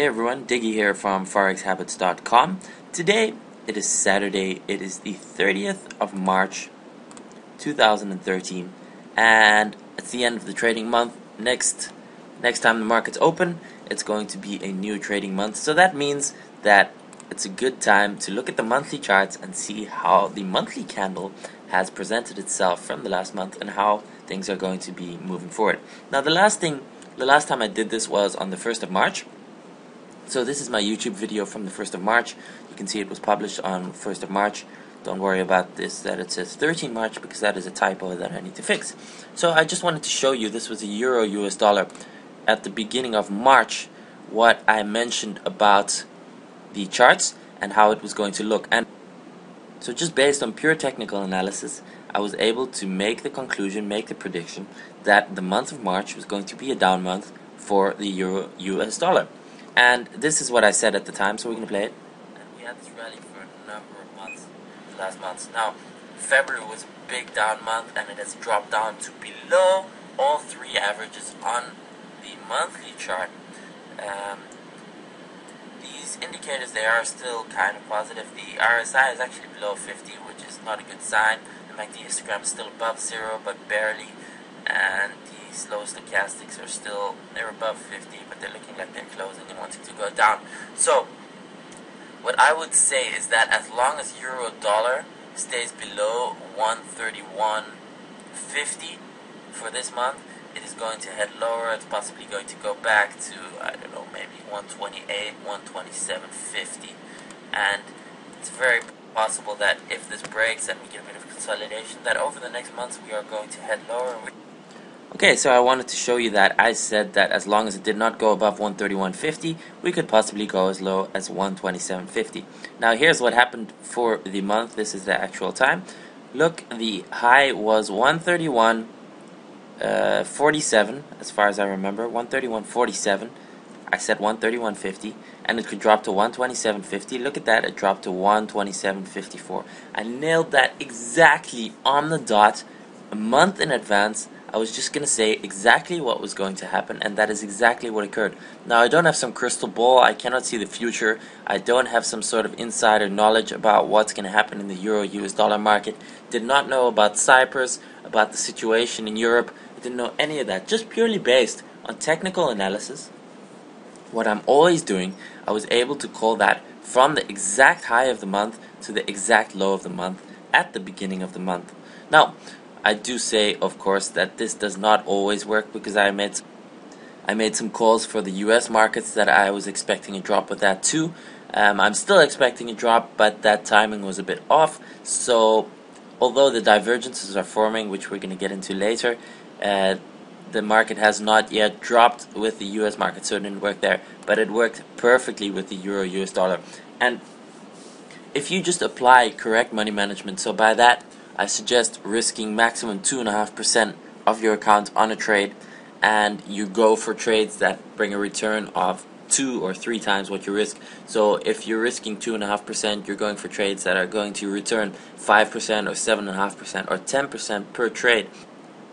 Hey everyone, Diggy here from ForexHabits.com. Today it is Saturday, it is the 30th of March 2013, and it's the end of the trading month. Next time the markets open, it's going to be a new trading month, so that means that it's a good time to look at the monthly charts and see how the monthly candle has presented itself from the last month and how things are going to be moving forward. Now the last time I did this was on the 1st of March. So this is my YouTube video from the 1st of March. You can see it was published on 1st of March. Don't worry about this, that it says 13 March, because that is a typo that I need to fix. So I just wanted to show you, this was a Euro US dollar at the beginning of March, what I mentioned about the charts and how it was going to look. And so just based on pure technical analysis, I was able to make the conclusion, make the prediction that the month of March was going to be a down month for the Euro US dollar. And this is what I said at the time, so we're going to play it. And we had this rally for a number of months, the last months. Now, February was a big down month, and it has dropped down to below all three averages on the monthly chart. These indicators, they are still kind of positive. The RSI is actually below 50, which is not a good sign. The MACD histogram is still above 0, but barely. And the slow stochastics are still, they're above 50, but they're looking like they're closing and wanting to go down. So what I would say is that as long as euro dollar stays below 131.50 for this month, it is going to head lower. It's possibly going to go back to, I don't know, maybe 128, 127.50, and it's very possible that if this breaks and we get a bit of consolidation, that over the next months we are going to head lower. Okay, so I wanted to show you that I said that as long as it did not go above 131.50, we could possibly go as low as 127.50. Now here's what happened for the month. This is the actual time. Look, the high was 131.47 as far as I remember, 131.47. I said 131.50, and it could drop to 127.50. Look at that, it dropped to 127.54. I nailed that exactly on the dot, a month in advance. I was just going to say exactly what was going to happen, and that is exactly what occurred. Now, I don't have some crystal ball. I cannot see the future. I don't have some sort of insider knowledge about what's going to happen in the Euro US dollar market. Did not know about Cyprus, about the situation in Europe. I didn't know any of that. Just purely based on technical analysis. What I'm always doing, I was able to call that from the exact high of the month to the exact low of the month at the beginning of the month. Now, I do say, of course, that this does not always work, because I made some calls for the US markets that I was expecting a drop with that too. I'm still expecting a drop, but that timing was a bit off. So, although the divergences are forming, which we're going to get into later, the market has not yet dropped with the US market, so it didn't work there. But it worked perfectly with the Euro US dollar. And if you just apply correct money management, so by that, I suggest risking maximum 2.5% of your account on a trade, and you go for trades that bring a return of 2 or 3 times what you risk. So if you're risking 2.5%, you're going for trades that are going to return 5% or 7.5% or 10% per trade.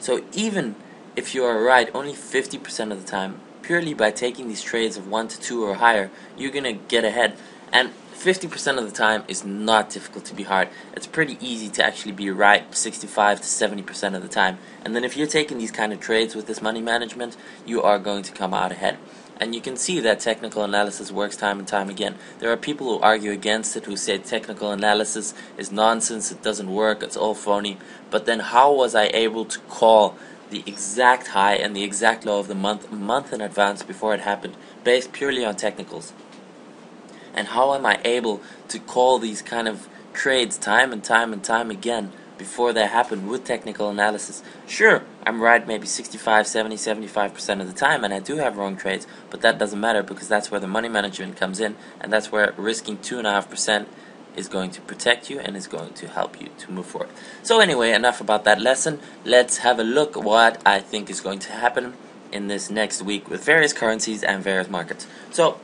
So even if you are right only 50% of the time, purely by taking these trades of 1 to 2 or higher, you're going to get ahead. And 50% of the time is not difficult to be hard. It's pretty easy to actually be right 65 to 70% of the time. And then if you're taking these kind of trades with this money management, you are going to come out ahead. And you can see that technical analysis works time and time again. There are people who argue against it, who say technical analysis is nonsense, it doesn't work, it's all phony. But then how was I able to call the exact high and the exact low of the month a month in advance before it happened, based purely on technicals? And how am I able to call these kind of trades time and time and time again before they happen with technical analysis? Sure, I'm right maybe 65, 70, 75% of the time, and I do have wrong trades, but that doesn't matter, because that's where the money management comes in, and that's where risking 2.5% is going to protect you and is going to help you to move forward. So anyway, enough about that lesson. Let's have a look what I think is going to happen in this next week with various currencies and various markets. So,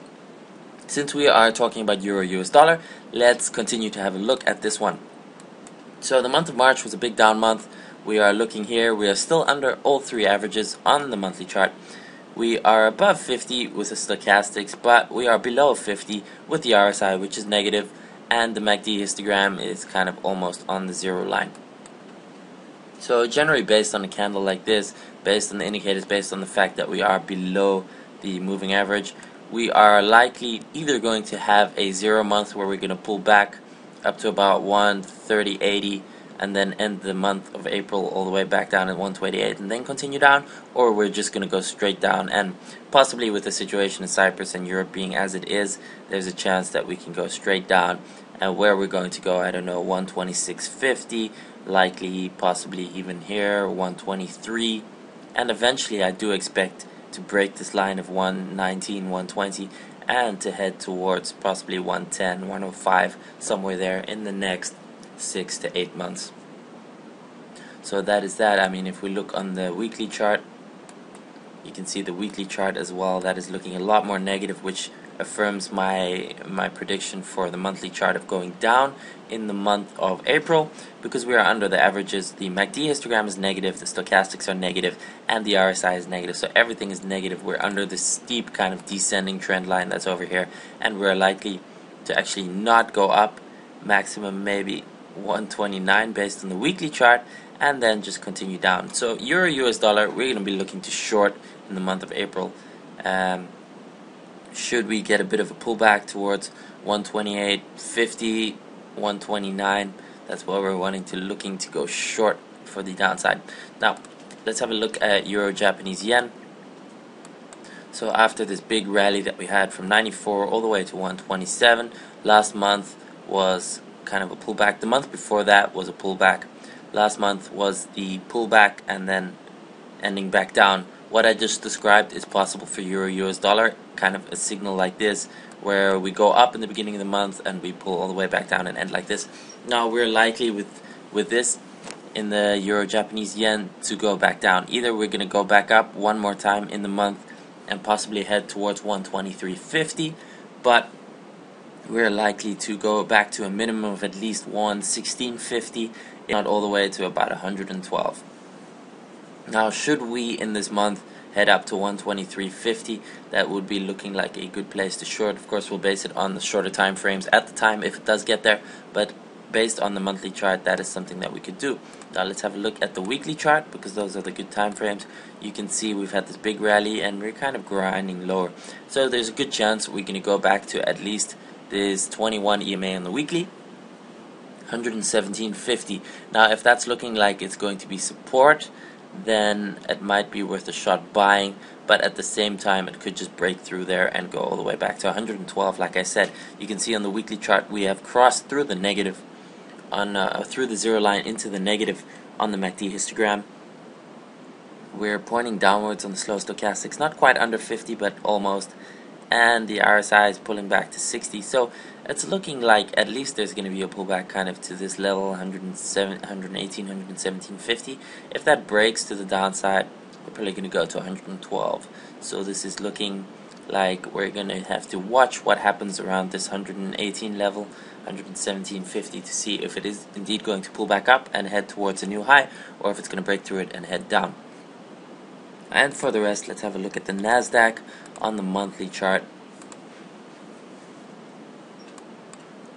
since we are talking about Euro US dollar, let's continue to have a look at this one. So the month of March was a big down month. We are looking here, we are still under all three averages on the monthly chart. We are above 50 with the stochastics, but we are below 50 with the RSI, which is negative, and the MACD histogram is kind of almost on the zero line. So generally, based on a candle like this, based on the indicators, based on the fact that we are below the moving average, we are likely either going to have a 0 month where we're going to pull back up to about 130.80 and then end the month of April all the way back down at 128 and then continue down, or we're just going to go straight down. And possibly with the situation in Cyprus and Europe being as it is, there's a chance that we can go straight down. And where we're going to go, I don't know, 126.50, likely possibly even here, 123, and eventually I do expect to break this line of 119, 120 and to head towards possibly 110, 105, somewhere there in the next 6 to 8 months. So that is that. I mean, if we look on the weekly chart, you can see the weekly chart as well. That is looking a lot more negative, which affirms my prediction for the monthly chart of going down in the month of April, because we are under the averages. The MACD histogram is negative, the stochastics are negative, and the RSI is negative. So everything is negative. We're under the steep kind of descending trend line that's over here, and we're likely to actually not go up, maximum maybe 129 based on the weekly chart, and then just continue down. So Euro US dollar, we're going to be looking to short in the month of April. Should we get a bit of a pullback towards 128.50, 129, that's what we're looking to go short for the downside. Now, let's have a look at Euro Japanese yen. So after this big rally that we had from 94 all the way to 127, last month was kind of a pullback. The month before that was a pullback. Last month was the pullback and then ending back down. What I just described is possible for Euro US dollar, kind of a signal like this, where we go up in the beginning of the month and we pull all the way back down and end like this. Now we're likely with this in the Euro Japanese yen to go back down. Either we're going to go back up one more time in the month and possibly head towards 123.50, but we're likely to go back to a minimum of at least 116.50, not all the way to about 112. Now, should we in this month head up to 123.50, that would be looking like a good place to short. Of course, we'll base it on the shorter time frames at the time if it does get there, but based on the monthly chart, that is something that we could do. Now, let's have a look at the weekly chart, because those are the good time frames. You can see we've had this big rally and we're kind of grinding lower. So there's a good chance we're going to go back to at least this 21 EMA on the weekly, 117.50. Now, if that's looking like it's going to be support, then it might be worth a shot buying, but at the same time it could just break through there and go all the way back to 112. Like I said, you can see on the weekly chart we have crossed through the negative on through the zero line into the negative on the MACD histogram. We're pointing downwards on the slow stochastics, not quite under 50 but almost, and the RSI is pulling back to 60. So it's looking like at least there's going to be a pullback kind of to this level, 118, 117.50. If that breaks to the downside, we're probably going to go to 112. So this is looking like we're going to have to watch what happens around this 118 level, 117.50, to see if it is indeed going to pull back up and head towards a new high, or if it's going to break through it and head down. And for the rest, let's have a look at the Nasdaq on the monthly chart.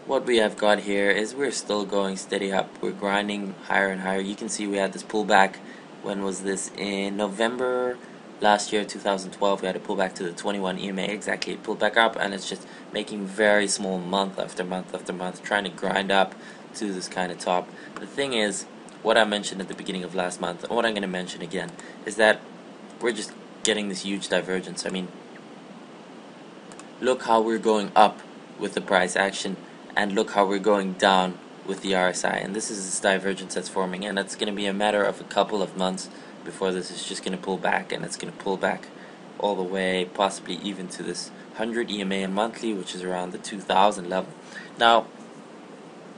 What we have got here is we're still going steady up. We're grinding higher and higher. You can see we had this pullback. When was this? In November last year, 2012. We had a pullback to the 21 EMA. Exactly, it pulled back up, and it's just making very small month after month after month, trying to grind up to this kind of top. The thing is, what I mentioned at the beginning of last month, and what I'm going to mention again, is that we're just getting this huge divergence. I mean, look how we're going up with the price action, and look how we're going down with the RSI, and this is this divergence that's forming, and it's going to be a matter of a couple of months before this is just going to pull back, and it's going to pull back all the way, possibly even to this 100 EMA and monthly, which is around the 2000 level. Now,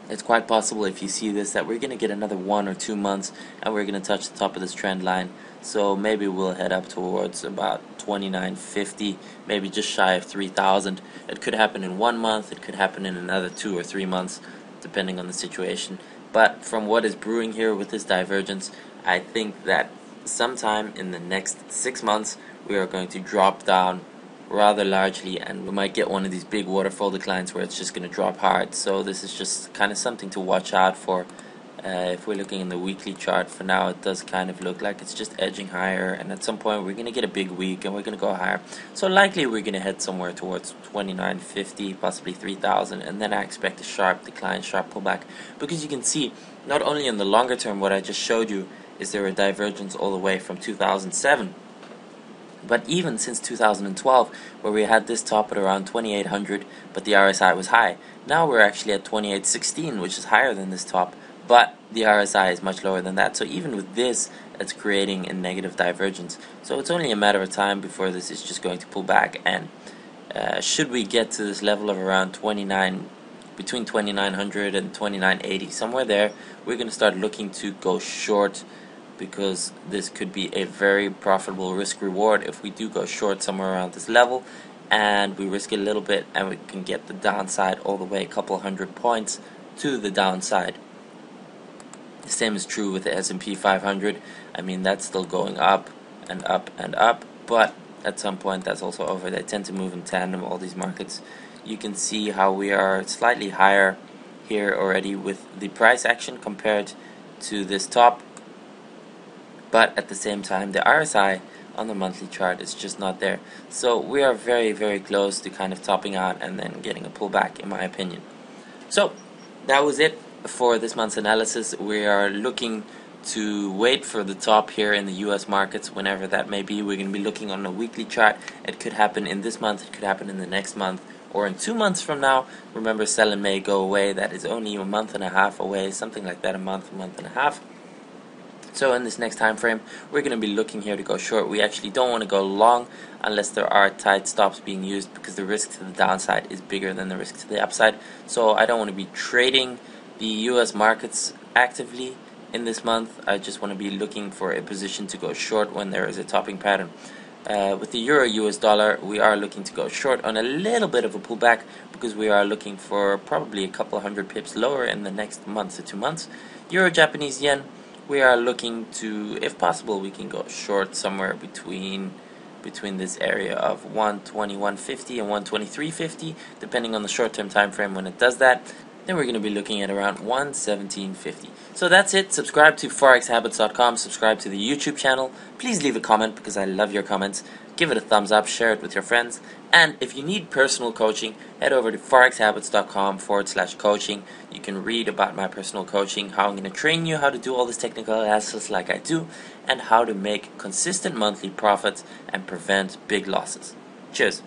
it's quite possible, if you see this, that we're going to get another 1 or 2 months and we're going to touch the top of this trend line. So maybe we'll head up towards about 29.50, maybe just shy of 3,000. It could happen in 1 month, it could happen in another 2 or 3 months, depending on the situation. But from what is brewing here with this divergence, I think that sometime in the next 6 months we are going to drop down rather largely, and we might get one of these big waterfall declines where it's just going to drop hard. So this is just kind of something to watch out for. If we're looking in the weekly chart, for now it does kind of look like it's just edging higher, and at some point we're going to get a big week and we're going to go higher. So likely we're going to head somewhere towards 2950, possibly 3000, and then I expect a sharp decline, sharp pullback, because you can see not only in the longer term what I just showed you is there a divergence all the way from 2007, but even since 2012, where we had this top at around 2800, but the RSI was high. Now we're actually at 2816, which is higher than this top, but the RSI is much lower than that. So even with this, it's creating a negative divergence. So it's only a matter of time before this is just going to pull back. And should we get to this level of around between 2900 and 2980, somewhere there, we're going to start looking to go short, because this could be a very profitable risk reward if we do go short somewhere around this level, and we risk it a little bit and we can get the downside all the way a couple hundred points to the downside. The same is true with the S&P 500. I mean, that's still going up and up and up, but at some point that's also over. They tend to move in tandem, all these markets. You can see how we are slightly higher here already with the price action compared to this top, but at the same time the RSI on the monthly chart is just not there. So we are very, very close to kind of topping out and then getting a pullback, in my opinion. So that was it for this month's analysis. We are looking to wait for the top here in the US markets, whenever that may be. We're going to be looking on a weekly chart. It could happen in this month, it could happen in the next month, or in 2 months from now. Remember, sell in May, go away. That is only a month and a half away, something like that, a month and a half. So in this next time frame, we're going to be looking here to go short. We actually don't want to go long unless there are tight stops being used, because the risk to the downside is bigger than the risk to the upside. So I don't want to be trading the US markets actively in this month. I just want to be looking for a position to go short when there is a topping pattern. With the Euro US dollar, we are looking to go short on a little bit of a pullback, because we are looking for probably a couple hundred pips lower in the next month to 2 months. Euro Japanese yen, we are looking to, if possible, we can go short somewhere between this area of 121.50 and 123.50, depending on the short-term time frame when it does that. Then we're going to be looking at around 117.50. So that's it. Subscribe to forexhabits.com. Subscribe to the YouTube channel. Please leave a comment, because I love your comments. Give it a thumbs up. Share it with your friends. And if you need personal coaching, head over to forexhabits.com/coaching. You can read about my personal coaching, how I'm going to train you, how to do all this technical analysis like I do, and how to make consistent monthly profits and prevent big losses. Cheers.